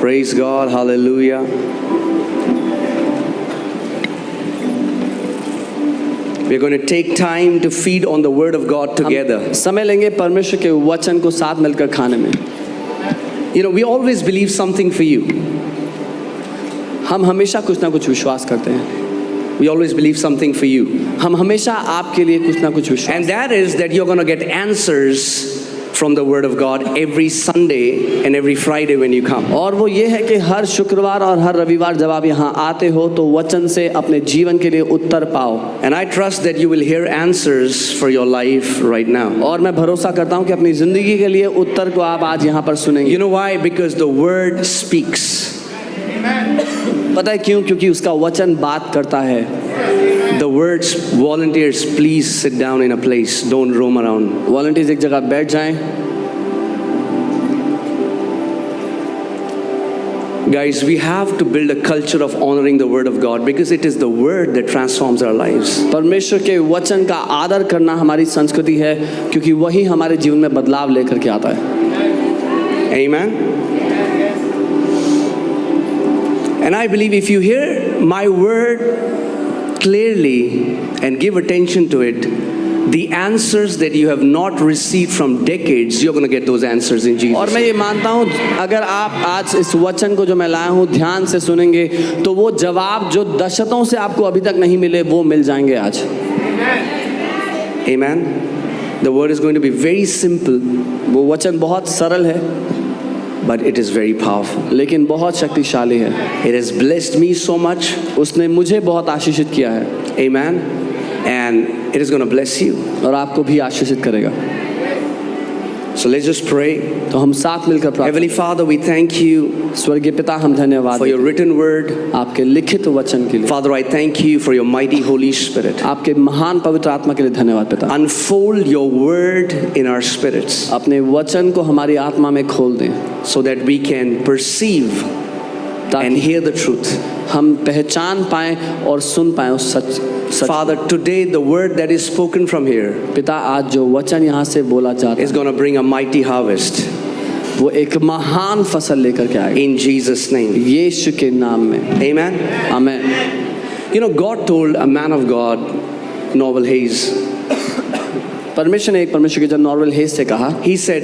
Praise God. Hallelujah. We're going to take time to feed on the Word of God together. समय लेंगे परमेश्वर के वचन को साथ मिलकर खाने में. You know, we always believe something for you. हम हमेशा कुछ ना कुछ विश्वास करते हैं. We always believe something for you. हम हमेशा आपके लिए कुछ ना कुछ विश्वास. And that is that you're going to get answers from the Word of God every Sunday and every Friday when you come. और वो ये है कि हर शुक्रवार और हर रविवार जब आप यहाँ आते हो तो वचन से अपने जीवन के लिए उत्तर पाओ. And I trust that you will hear answers for your life right now. और मैं भरोसा करता हूँ कि अपनी जिंदगी के लिए उत्तर को आप आज यहाँ पर सुनेंगे. You know why? Because the Word speaks. पता है क्यों? क्योंकि उसका वचन बात करता है. The words, volunteers, please sit down in a place. Don't roam around. Volunteers एक जगह बैठ जाएं. Guys, we have to build a culture of honoring the Word of God because it is the Word that transforms our lives. परमेश्वर के वचन का आदर करना हमारी संस्कृति है क्योंकि वही हमारे जीवन में बदलाव लेकर के आता है. Amen. And I believe if you hear my word clearly and give attention to it, the answers that you have not received from decades, you're going to get those answers in Jesus. और मैं ये मानता हूँ अगर आप आज इस वचन को जो मैं लाया हूँ ध्यान से सुनेंगे तो वो जवाब जो दशकों से आपको अभी तक नहीं मिले वो मिल जाएंगे आज. Amen. The word is going to be very simple. वो वचन बहुत सरल है but it is very powerful. लेकिन बहुत शक्तिशाली है. It has blessed me so much. उसने मुझे बहुत आशीषित किया है. Amen. And it is going to bless you. और आपको भी आशीषित करेगा. So let's just pray. तो हम साथ मिलकर प्रार्थना. Heavenly Father, we thank you स्वर्गीय पिता हम धन्यवाद for your written word. आपके लिखित वचन के लिए. Father, I thank you for your mighty Holy Spirit. आपके महान पवित्र आत्मा के लिए धन्यवाद पिता. Unfold your word in our spirits अपने वचन को हमारी आत्मा में खोल दें so that we can perceive and hear the truth. हम पहचान पाएं और सुन पाएं उस सच. Father, today the word that is spoken from here पिता आज जो वचन यहाँ से बोला जाता is going to bring a mighty harvest. वो एक महान फसल लेकर के आएगा. In Jesus' name. यीशु के नाम में. Amen. Amen. You know, God told a man of God, Norval Hayes. परमेश्वर ने एक परमेश्वर के जन नॉर्वल हेज से कहा. He said,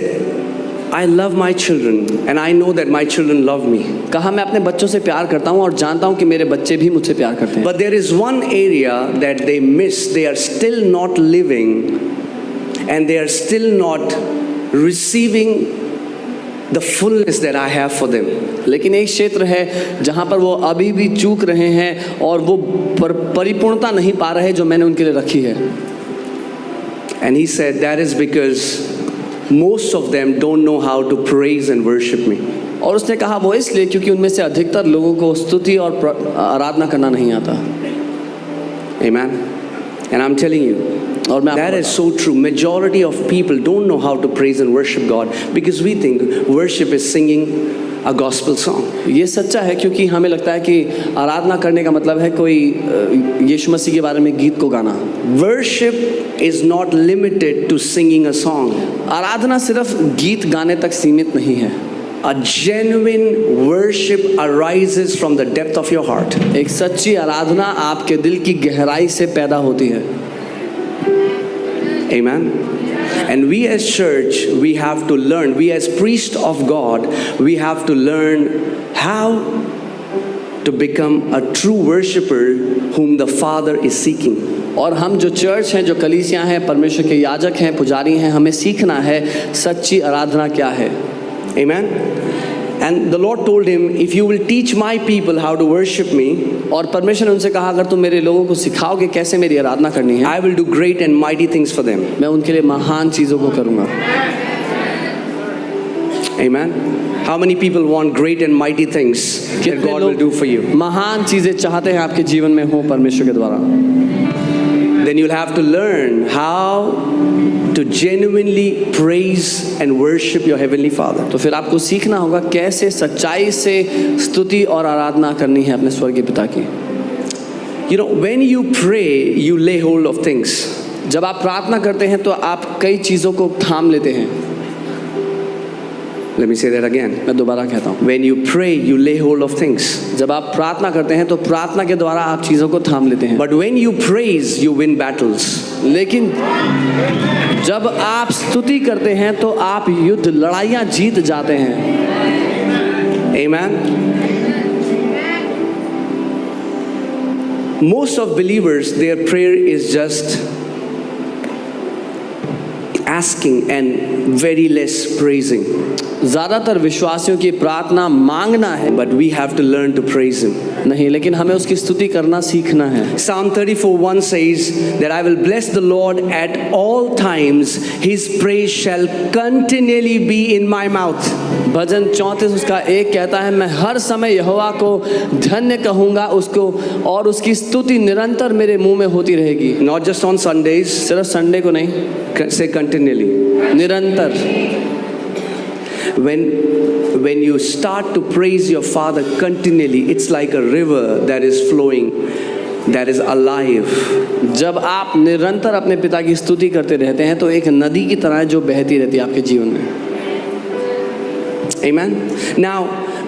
I love my children and I know that my children love me. कहा मैं अपने बच्चों से प्यार करता हूँ और जानता हूँ कि मेरे बच्चे भी मुझसे प्यार करते हैं. But there is one area that they miss. They are still not living and they are still not receiving the fullness that I have for them. लेकिन एक क्षेत्र है जहाँ पर वो अभी भी चूक रहे हैं और वो परिपूर्णता नहीं पा रहे जो मैंने उनके लिए रखी है. And he said that is because most of them don't know how to praise and worship me. और उसने कहा वो इसलिए क्योंकि उनमें से अधिकतर लोगों को स्तुति और आराधना करना नहीं आता. Amen. And I'm telling you, और मैं that is so true. Majority of people don't know how to praise and worship God because we think worship is singing a gospel song. ये सच्चा है क्योंकि हमें लगता है कि आराधना करने का मतलब है कोई यीशु मसीह के बारे में गीत को गाना. Worship is not limited to singing a song. आराधना सिर्फ गीत गाने तक सीमित नहीं है. A genuine worship arises from the depth of your heart. एक सच्ची आराधना आपके दिल की गहराई से पैदा होती है. Amen. And we as church, we have to learn. We as priests of God, we have to learn how to become a true worshipper whom the Father is seeking. और हम जो चर्च हैं, जो कलीसियां हैं, परमेश्वर के याजक हैं, पुजारी हैं, हमें सीखना है सच्ची आराधना क्या है. Amen. And the Lord told him, if you will teach my people how to worship me, और परमेश्वर ने उनसे कहा अगर तुम मेरे लोगों को सिखाओगे कैसे मेरी आराधना करनी है, I will do great and mighty things for them. मैं उनके लिए महान चीजों को करूंगा. Amen. How many people want great and mighty things that God will do for you? महान चीजें चाहते हैं आपके जीवन में हो परमेश्वर के द्वारा. Then you'll have to learn how to genuinely praise and worship your heavenly Father. तो फिर आपको सीखना होगा कैसे सच्चाई से स्तुति और आराधना करनी है अपने स्वर्गीय पिता की. You know, when you pray, you lay hold of things. जब आप प्रार्थना करते हैं तो आप कई चीजों को थाम लेते हैं. Let me say that again. मैं दोबारा कहता हूँ, When you pray, you lay hold of things. जब आप प्रार्थना करते हैं तो प्रार्थना के द्वारा आप चीज़ों को थाम लेते हैं, But when you praise, you win battles. लेकिन जब आप स्तुति करते हैं तो आप युद्ध लड़ाइयाँ जीत जाते हैं। Amen. Most of believers, their prayer is just asking and very less praising. ज़्यादातर विश्वासियों की प्रार्थना मांगना है, But we have to learn to praise Him. नहीं, लेकिन हमें उसकी स्तुति करना सीखना है। Psalm 34:1 says that I will bless the Lord at all times. His praise shall continually be in my mouth. भजन 34 उसका 1 कहता है, मैं हर समय यहोवा को धन्य कहूँगा, उसको और उसकी स्तुति निरंतर मेरे मुंह में होती रहेगी। Not just on Sundays, सिर्फ संडे को नहीं, say continually. निरंतर। When you start to praise your Father continually, it's like a river that is flowing, that is alive. जब आप निरंतर अपने पिता की स्तुति करते रहते हैं तो एक नदी की तरह जो बहती रहती है आपके जीवन में। Amen. Now,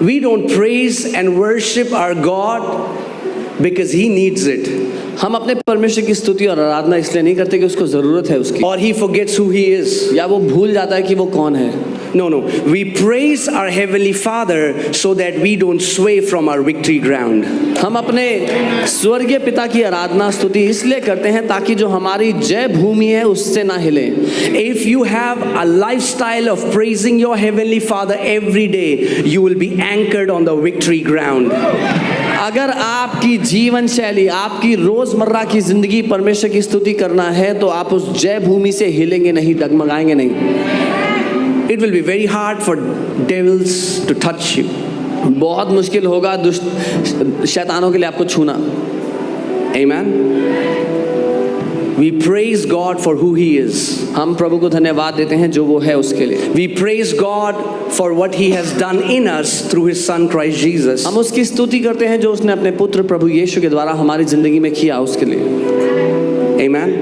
we don't praise and worship our God because He needs it, हम अपने परमेश्वर की स्तुति और आराधना इसलिए नहीं करते कि उसको ज़रूरत है उसकी, or He forgets who He is. या वो भूल जाता है कि वो कौन है। No. We praise our Heavenly Father so that we don't sway from our victory ground. हम अपने स्वर्गीय पिता की आराधना स्तुति इसलिए करते हैं ताकि जो हमारी जय भूमि है उससे ना हिले। If you have a lifestyle of praising your Heavenly Father every day, you will be anchored on the victory ground. अगर आपकी जीवन शैली, आपकी रोजमर्रा की जिंदगी परमेश्वर की स्तुति करना है तो आप उस जय भूमि से हिलेंगे नहीं, डगमगाएंगे नहीं। It will be very hard for devils to touch you. बहुत मुश्किल होगा दुष्ट शैतानों के लिए आपको छूना। Amen. We praise God for who He is. हम प्रभु को धन्यवाद देते हैं जो वो है उसके लिए। We praise God for what He has done in us through His Son Christ Jesus. हम उसकी स्तुति करते हैं जो उसने अपने पुत्र प्रभु यीशु के द्वारा हमारी जिंदगी में किया उसके लिए। Amen.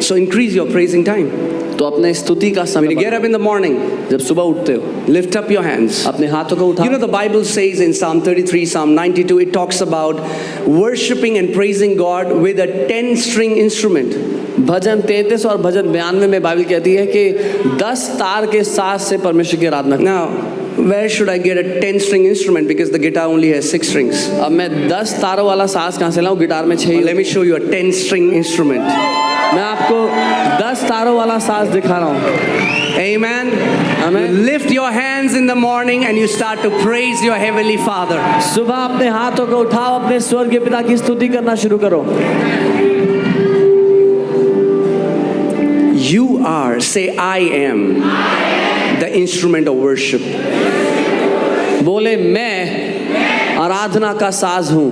So increase your praising time. तो अपने स्तुति का When समय you get up in the morning, जब सुबह उठते हो lift up your hands. अपने हाथों को उठाओ। You know, the Bible says in Psalm 33, Psalm 92, it talks about worshiping and praising God with a 10-string instrument. भजन 33 और भजन 92 में बाइबल कहती है कि 10 तार के साथ से परमेश्वर की आराधना करो। Now, where should I get a 10-string instrument? Because the guitar only has 6 strings. अब मैं 10 तारों वाला साज कहाँ से लाऊं? गिटार में 6 ही। Let me show you a 10-string instrument. मैं आपको 10 तारों वाला साज दिखा रहा हूँ। Amen. Amen. You lift your hands in the morning and you start to praise your Heavenly Father. सुबह अपने हाथों को उठाओ, अपने स्वर्गीय पिता की स्तुति करना शुरू करो। You are, say I am, the instrument of worship. बोले मैं आराधना का साज हूँ।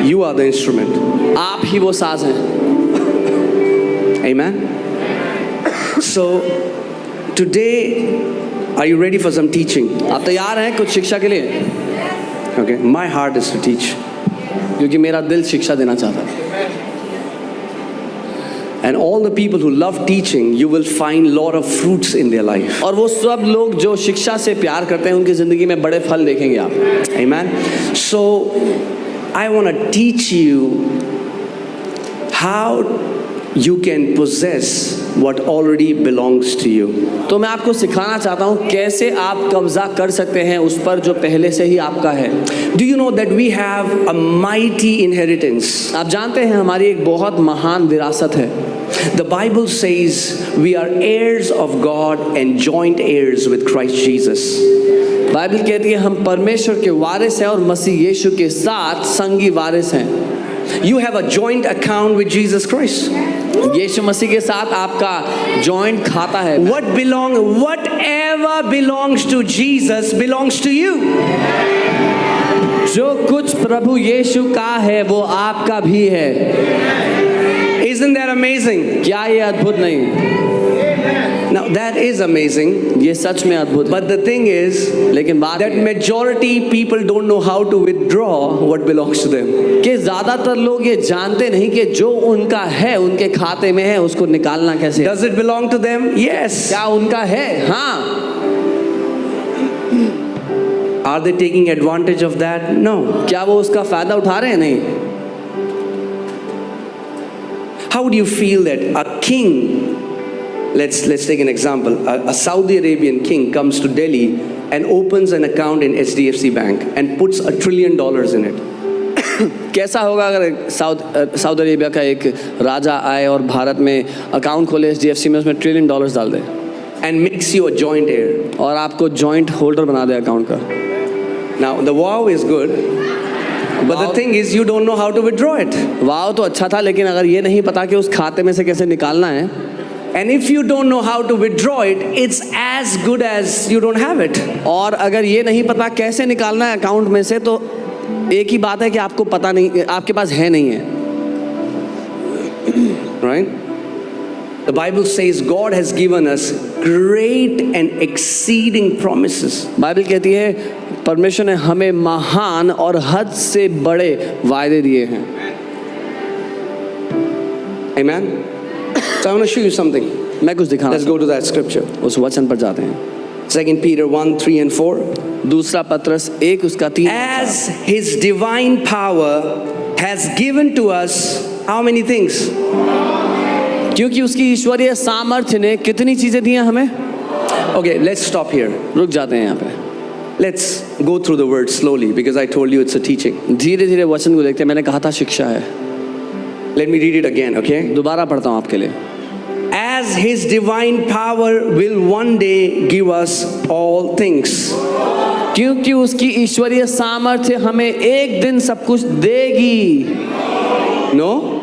You are the instrument. आप ही वो साज हैं। Amen. So today, are you ready for some teaching? आप तैयार हैं कुछ शिक्षा के लिए? Okay. My heart is to teach. क्योंकि मेरा दिल शिक्षा देना चाहता है। And all the people who love teaching, you will find lot of fruits in their life. और वो सब लोग जो शिक्षा से प्यार करते हैं उनकी जिंदगी में बड़े फल देखेंगे आप। Amen. So I want to teach you how you can possess what already belongs to you. तो मैं आपको सिखाना चाहता हूँ कैसे आप कब्जा कर सकते हैं उस पर जो पहले से ही आपका है। Do you know that we have a mighty inheritance? आप जानते हैं हमारी एक बहुत महान विरासत है। The Bible says we are heirs of God and joint heirs with Christ Jesus. Bible कहती है हम परमेश्वर के वारिस हैं और मसीह यीशु के साथ संगी वारिस हैं। You have a joint account with Jesus Christ. यीशु मसीह के साथ आपका जॉइंट खाता है। Whatever belongs to Jesus belongs to you. जो कुछ प्रभु यीशु का है वो आपका भी है। Isn't that amazing? क्या ये अद्भुत नहीं? Now that is amazing, ये सच में अद्भुत है, but the thing is लेकिन बात that ये है majority people don't know how to withdraw what belongs to them. कि ज्यादातर लोग ये जानते नहीं कि जो उनका है उनके खाते में है उसको निकालना कैसे है। Does it belong to them? Yes. क्या उनका है? हाँ। Are they taking advantage of that? No. क्या वो उसका फायदा उठा रहे हैं? नहीं। How do you feel that a king, let's take an example, a Saudi Arabian king comes to Delhi and opens an account in HDFC Bank and puts $1 trillion in it? कैसा होगा अगर सऊदी अरेबिया का एक राजा आए और भारत में account खोले HDFC में, उसमें $1 ट्रिलियन डाल दे And makes you a joint heir. और आपको जॉइंट होल्डर बना दे अकाउंट का। Now the wow is good, but the thing is you don't know how to withdraw it. वाव तो अच्छा था, लेकिन अगर ये नहीं पता कि उस खाते में से कैसे निकालना है, And if you don't know how to withdraw it, it's as good as you don't have it. और अगर ये नहीं पता कैसे निकालना है अकाउंट में से, तो एक ही बात है कि आपको पता नहीं, आपके पास है नहीं है। Right? The Bible says God has given us great and exceeding promises. Bible कहती है परमेश्वर ने हमें महान और हद से बड़े वायदे दिए हैं। Amen? So I want to show you something. मैं कुछ दिखाना Let's go to that scripture. उस वचन पर जाते हैं। 2 Peter 1, 3 and 4. दूसरा पत्रस 1 उसका 3। As His divine power has given to us how many things? क्योंकि उसकी ईश्वरीय सामर्थ्य ने कितनी चीजें दी हैं हमें। Okay, let's stop here. रुक जाते हैं यहाँ पे। Let's go through the word slowly because I told you it's a teaching. धीरे धीरे वचन को देखते हैं, मैंने कहा था शिक्षा है। Let me read it again, okay? दोबारा पढ़ता हूँ आपके लिए। As His divine power will one day give us all things. क्योंकि उसकी ईश्वरीय सामर्थ्य हमें एक दिन सब कुछ देगी। No?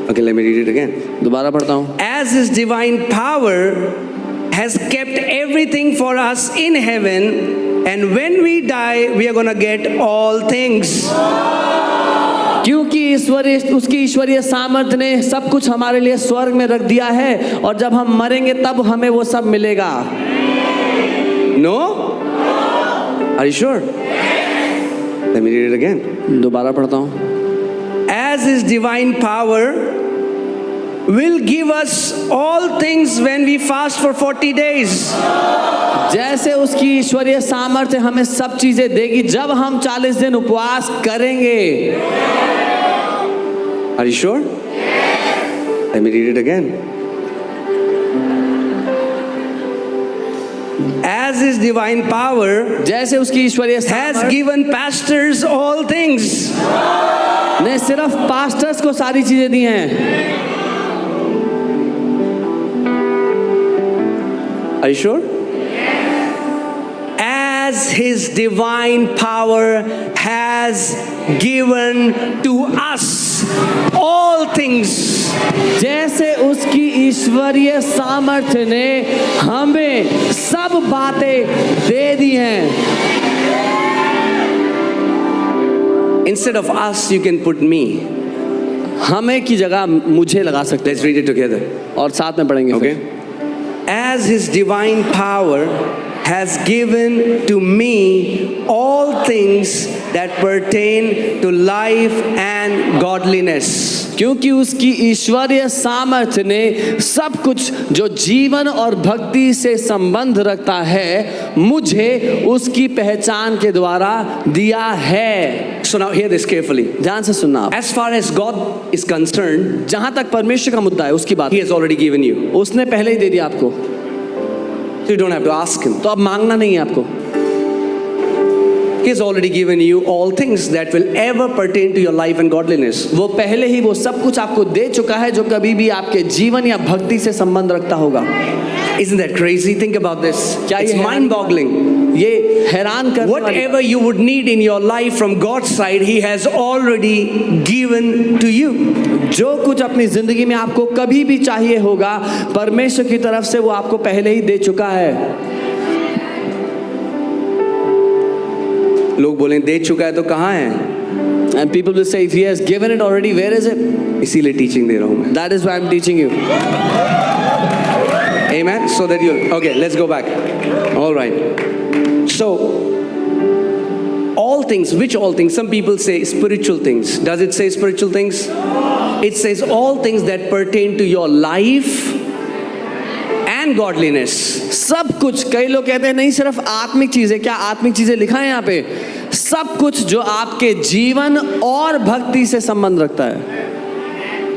Okay, let me read it again. दोबारा पढ़ता हूँ। As His divine power has kept everything for us in heaven, and when we die, we are gonna get all things. क्योंकि उसकी ईश्वरीय सामर्थ्य ने सब कुछ हमारे लिए स्वर्ग में रख दिया है, और जब हम मरेंगे तब हमें वो सब मिलेगा। No? Are you sure? Let me read it again. दोबारा पढ़ता हूँ। As His divine power will give us all things when we fast for 40 days. जैसे उसकी ईश्वरीय सामर्थ्य हमें सब चीजें देगी जब हम 40 दिन उपवास करेंगे। Are you sure? Let me read it again. As His divine power जैसे उसकी ईश्वरीय has सामर्थ्य given pastors all things. ने सिर्फ पास्टर्स को सारी चीजें दी हैं। Are you sure? As His divine power has given to us all things. जैसे उसकी ईश्वरीय सामर्थ्य ने हमें सब बातें दे दी हैं। Instead of us, you can put me. हमें की जगह मुझे लगा सकते Let's read it together. हैं और साथ में पढ़ेंगे। Okay? As His divine power has given to me all things that pertain to life and godliness. क्योंकि उसकी ईश्वरीय सामर्थ्य ने सब कुछ जो जीवन और भक्ति से संबंध रखता है मुझे उसकी पहचान के द्वारा दिया है। So now hear this carefully. ध्यान से सुनना आप। As far as God is concerned, जहां तक परमेश्वर का मुद्दा है उसकी बात He has already given you. उसने पहले ही दे दिया आपको, So you don't have to ask Him. तो अब मांगना नहीं है आपको। He has already given you all things that will ever pertain to your life and godliness. वो पहले ही वो सब कुछ आपको दे चुका है जो कभी भी आपके जीवन या भक्ति से संबंध रखता होगा। Isn't that crazy? Think about this. क्या It's ये हैरान- mind-boggling. ये हैरान करने वाली Whatever you would need in your life from God's side, He has already given to you. जो कुछ अपनी जिंदगी में आपको कभी भी चाहिए होगा परमेश्वर की तरफ से वो आपको पहले ही दे चुका है। लोग बोलें दे चुका है तो कहाँ है? And people will say, if he has given it already, where is it? इसीलिए टीचिंग दे रहा हूँ मैं। That is why I'm teaching you. Amen. So that you'll. Okay, let's go back. All right. So, all things. Which all things? Some people say spiritual things. Does it say spiritual things? It says all things that pertain to your life and godliness. सब कुछ. कई लोग कहते हैं नहीं सिर्फ आत्मिक चीजें. क्या आत्मिक चीजें लिखा है यहाँ पे? सब कुछ जो आपके जीवन और भक्ति से संबंध रखता है.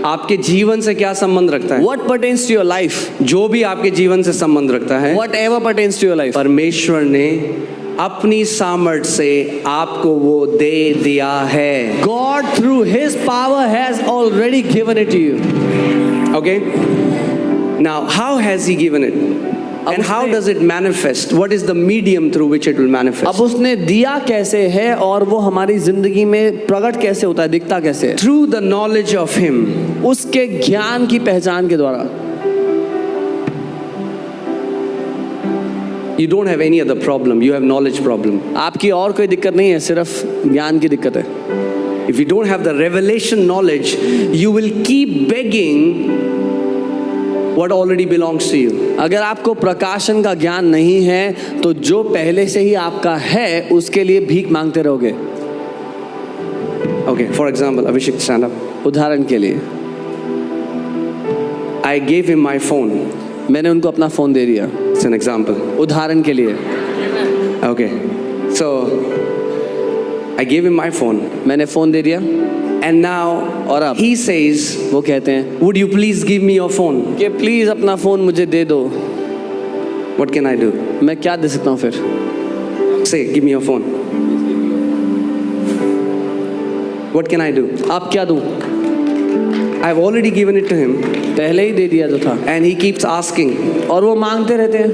आपके जीवन से क्या संबंध रखता है? What pertains to your life? जो भी आपके जीवन से संबंध रखता है, Whatever pertains to your life. परमेश्वर ने अपनी सामर्थ से आपको वो दे दिया है. God through His power has already given it to you. Okay? Now, how has He given it? And how does it manifest? What is the medium through which it will manifest? अब उसने दिया कैसे है और वो हमारी जिंदगी में प्रकट कैसे होता है, दिखता कैसे है? Through the knowledge of Him. उसके ज्ञान की पहचान के द्वारा. You don't have any other problem. You have knowledge problem. आपकी और कोई दिक्कत नहीं है, सिर्फ ज्ञान की दिक्कत है. If you don't have the revelation knowledge, you will keep begging what already belongs to you. अगर आपको प्रकाशन का ज्ञान नहीं है तो जो पहले से ही आपका है उसके लिए भीख मांगते रहोगे. Okay, for example, Abhishek, stand up. उदाहरण के लिए I gave him my phone. मैंने उनको अपना फोन दे दिया. It's an example. उदाहरण के लिए. Okay, so I gave him my phone. मैंने फोन दे दिया. And now और अब he says, वो कहते हैं would you please give me your phone? कि प्लीज अपना फोन मुझे दे दो. What can I do? मैं क्या दे सकता हूँ फिर? Say, give me your phone. What can I do? आप क्या दूँ? I've already given it to him. पहले ही दे दिया तो था. And he keeps asking. और वो मांगते रहते हैं.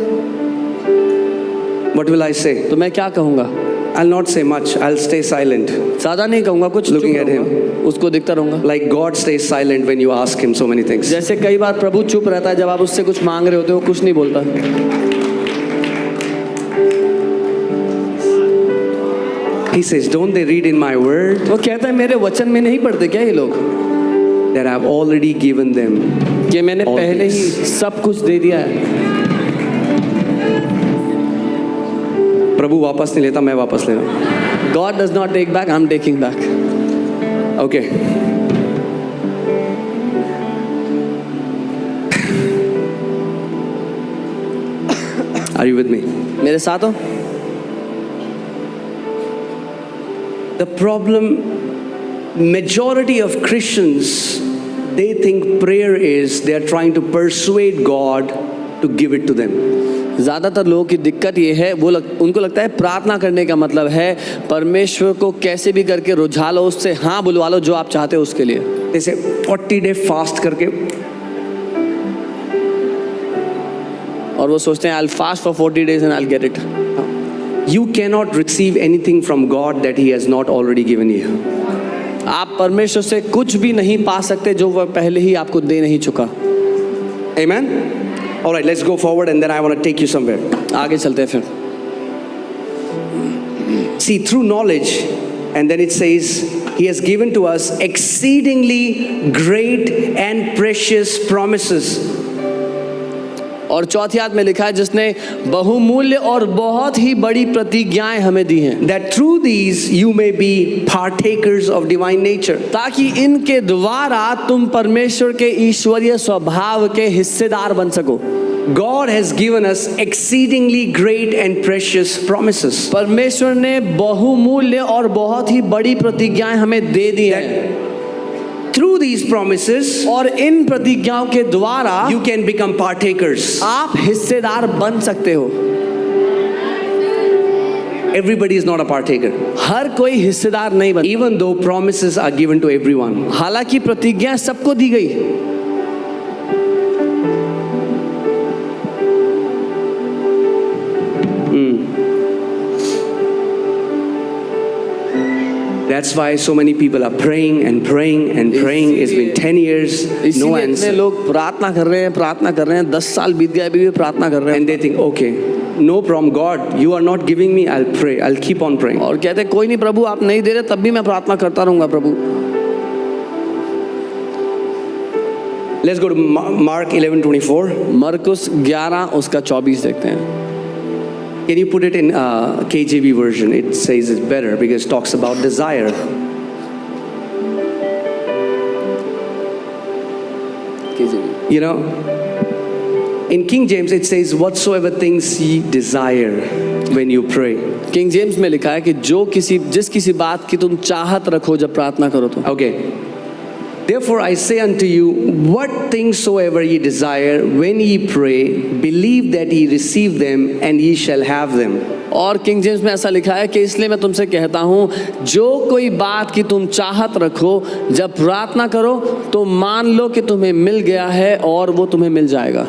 What will I say? तो मैं क्या कहूँगा? I'll not say much. I'll stay silent. ज़्यादा नहीं कहूँगा, कुछ Looking चुप at him. रहूँगा, उसको देखता रहूँगा. Like God stays silent when you ask him so many things. जैसे कई बार प्रभु चुप रहता है जब आप उससे कुछ मांग रहे होते हो, वो कुछ नहीं बोलता. He says, don't they read in my word वो कहता है मेरे वचन में नहीं पढ़ते क्या ये लोग that I've already given them? कि मैंने All पहले this. ही सब कुछ दे दिया है. प्रभु वापस नहीं लेता, मैं वापस ले रहा हूँ. God does not take back, I'm taking back. Okay. Are you with me? मेरे साथ हो? The problem, majority of Christians, they think prayer is they are trying to persuade God to give it to them. ज़्यादातर लोगों की दिक्कत ये है, उनको लगता है प्रार्थना करने का मतलब है परमेश्वर को कैसे भी करके रुझा लो, उससे हाँ बुलवा लो जो आप चाहते हो उसके लिए. जैसे 40-day fast करके, और वो सोचते हैं I'll fast for 40 days and I'll get it. you cannot receive anything from God that He has not already given you. आप परमेश्वर से कुछ भी नहीं पा सकते जो वह पहले ही आपको दे नहीं चुका. Amen? All right, let's go forward and then I want to take you somewhere. आगे चलते हैं फिर. See, through knowledge, and then it says, He has given to us exceedingly great and precious promises. और चौथी आयत में लिखा है जिसने बहुमूल्य और बहुत ही बड़ी प्रतिज्ञाएं हमें दी हैं. That through these you may be partakers of divine nature. ताकि इनके द्वारा तुम परमेश्वर के ईश्वरीय स्वभाव के हिस्सेदार बन सको. God has given us exceedingly great and precious promises. परमेश्वर ने बहुमूल्य और बहुत ही बड़ी प्रतिज्ञाएं हमें दे दी हैं. Through these promises, और इन प्रतिज्ञाओं के द्वारा you can become partakers. आप हिस्सेदार बन सकते हो. Everybody is not a partaker. हर कोई हिस्सेदार नहीं बन. Even though promises are given to everyone. हालांकि प्रतिज्ञा सबको दी गई. That's why so many people are praying and praying and praying. It's been 10 years, no इसीलिए इतने answer. लोग प्रार्थना कर रहे हैं 10 साल बीत गए अभी भी प्रार्थना कर रहे हैं. And they think, okay, no problem, God, you are not giving me, I'll pray, I'll keep on praying. और कहते हैं कोई नहीं प्रभु आप नहीं दे रहे तब भी मैं प्रार्थना करता रहूंगा प्रभु. Let's go to Mark 11:24. मरकुस 11 उसका 24 देखते हैं। Can you put it in KJV version? It says it's better because it talks about desire. You know, in King James it says, whatsoever things ye desire when you pray. King James में लिखा है कि जिस किसी बात की तुम चाहत रखो जब प्रार्थना करो तो। Okay. Therefore I say unto you, what things soever ye desire when ye pray, believe that ye receive them and ye shall have them. और किंग जेम्स में ऐसा लिखा है कि इसलिए मैं तुमसे कहता हूँ, जो कोई बात की तुम चाहत रखो जब प्रार्थना करो तो मान लो कि तुम्हें मिल गया है और वो तुम्हें मिल जाएगा।